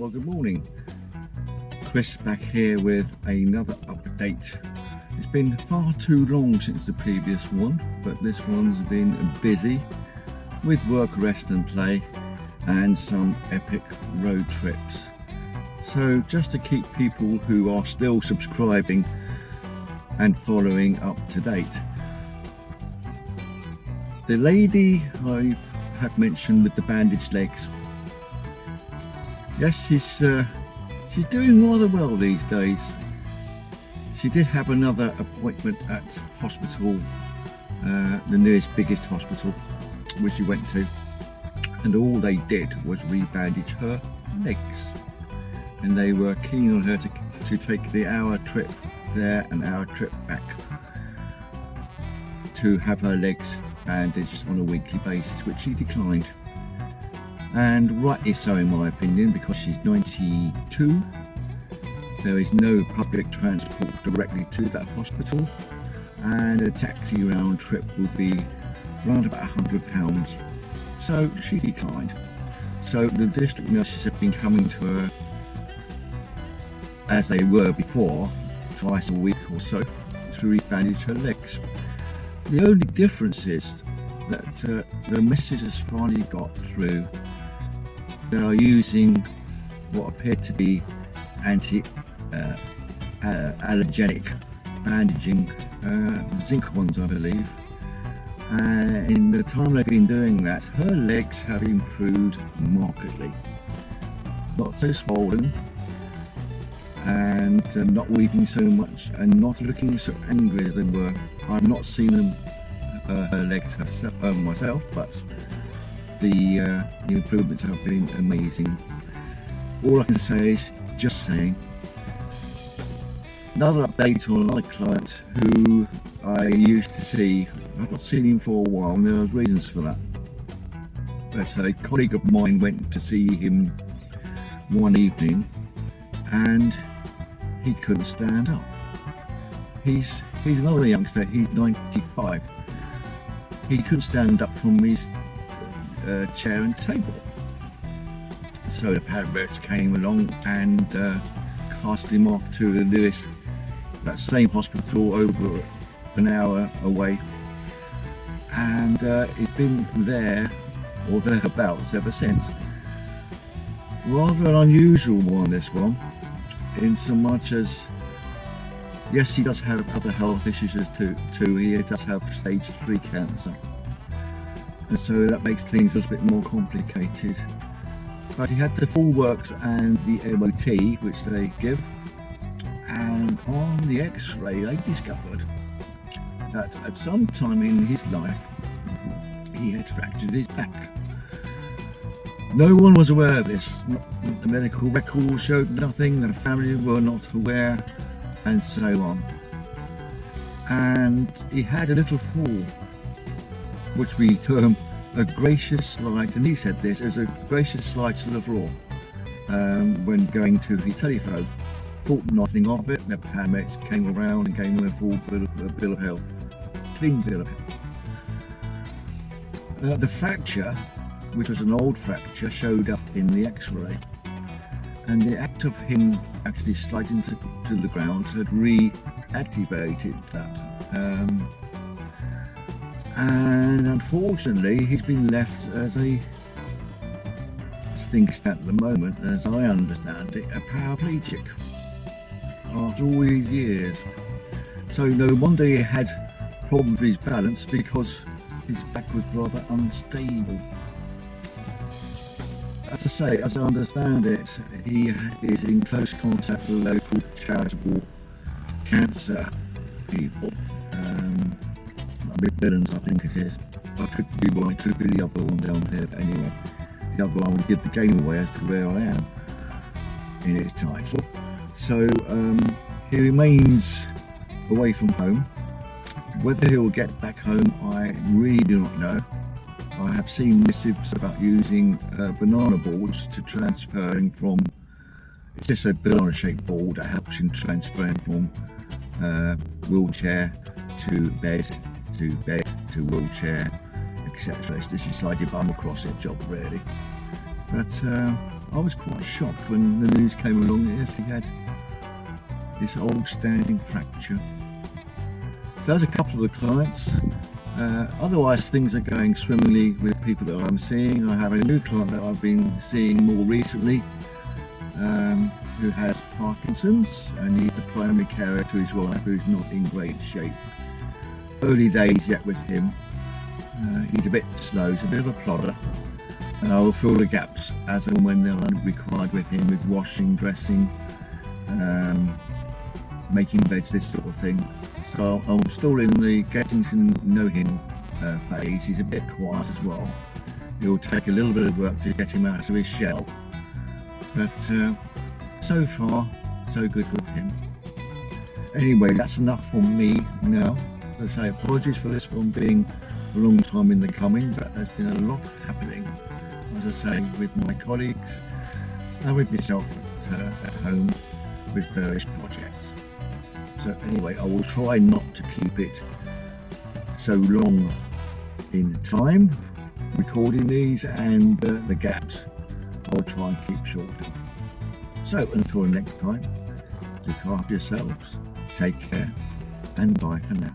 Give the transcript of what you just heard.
Well, good morning. Chris back here with another update. It's been far too long since the previous one, but this one's been busy with work, rest and play and some epic road trips. So just to keep people who are still subscribing and following up to date, the lady I have mentioned with the bandaged legs, yes, she's doing rather well these days. She did have another appointment at hospital, the nearest biggest hospital which she went to, and all they did was rebandage her legs, and they were keen on her to take the hour trip there and hour trip back to have her legs bandaged on a weekly basis, which she declined, and rightly so in my opinion, because she's 92. There is no public transport directly to that hospital, and a taxi round trip would be around about £100, so she declined. So the district nurses have been coming to her, as they were before, twice a week or so, to rebandage her legs. The only difference is that the message has finally got through. They are using what appeared to be allergenic bandaging, zinc ones I believe, and in the time they've been doing that, her legs have improved markedly. Not so swollen, and not weeping so much, and not looking so angry as they were. I've not seen them, her legs myself, but the improvements have been amazing. All I can say is just saying. Another update on another client who I used to see. I've not seen him for a while, and there was reasons for that. But a colleague of mine went to see him one evening, and he couldn't stand up. He's another youngster. He's 95. He couldn't stand up from his chair and table. So the paramedics came along and cast him off to the nearest, that same hospital over an hour away, and he's been there or thereabouts ever since. Rather an unusual one, this one, in so much as, yes, he does have other health issues too. He does have stage 3 cancer, and so that makes things a little bit more complicated. But he had the full works and the MOT which they give, and on the x-ray they discovered that at some time in his life he had fractured his back. No one was aware of this. The medical records showed nothing, the family were not aware, and so on. And he had a little fall, which we term a gracious slide, and he said this, it was a gracious slide to the floor when going to his telephone. Thought nothing of it. The paramedics came around and gave him a full bill of health, clean bill of health. The fracture, which was an old fracture, showed up in the x-ray, and the act of him actually sliding to the ground had reactivated that. And unfortunately he's been left as things at the moment, as I understand it, a paraplegic after all these years. So no wonder he had problems with his balance, because his back was rather unstable. As I say, as I understand it, he is in close contact with local charitable cancer people. Villains, I think it is. I could be one, it could be the other one down here, but anyway, the other one would give the game away as to where I am in its title. So he remains away from home. Whether he will get back home, I really do not know. I have seen missives about using banana boards to transfer him from, it's just a banana shaped board that helps him transfer him from wheelchair to bed to wheelchair, etc. This is like your bum across it job really. But I was quite shocked when the news came along. Yes, he had this old standing fracture. So there's a couple of the clients. Otherwise, things are going swimmingly with people that I'm seeing. I have a new client that I've been seeing more recently, who has Parkinson's, and he's the primary carer to his wife, who's not in great shape. Early days yet with him. He's a bit slow, he's a bit of a plodder, and I will fill the gaps as and when they're required with him, with washing, dressing, making beds, this sort of thing. So I'm still in the getting to know him phase. He's a bit quiet as well. It will take a little bit of work to get him out of his shell, but so far so good with him. Anyway, that's enough for me now. As I say, apologies for this one being a long time in the coming, but there's been a lot happening, as I say, with my colleagues and with myself at home with various projects. So anyway, I will try not to keep it so long in time recording these, and the gaps I'll try and keep shorter. So until next time, look after yourselves, take care, and bye for now.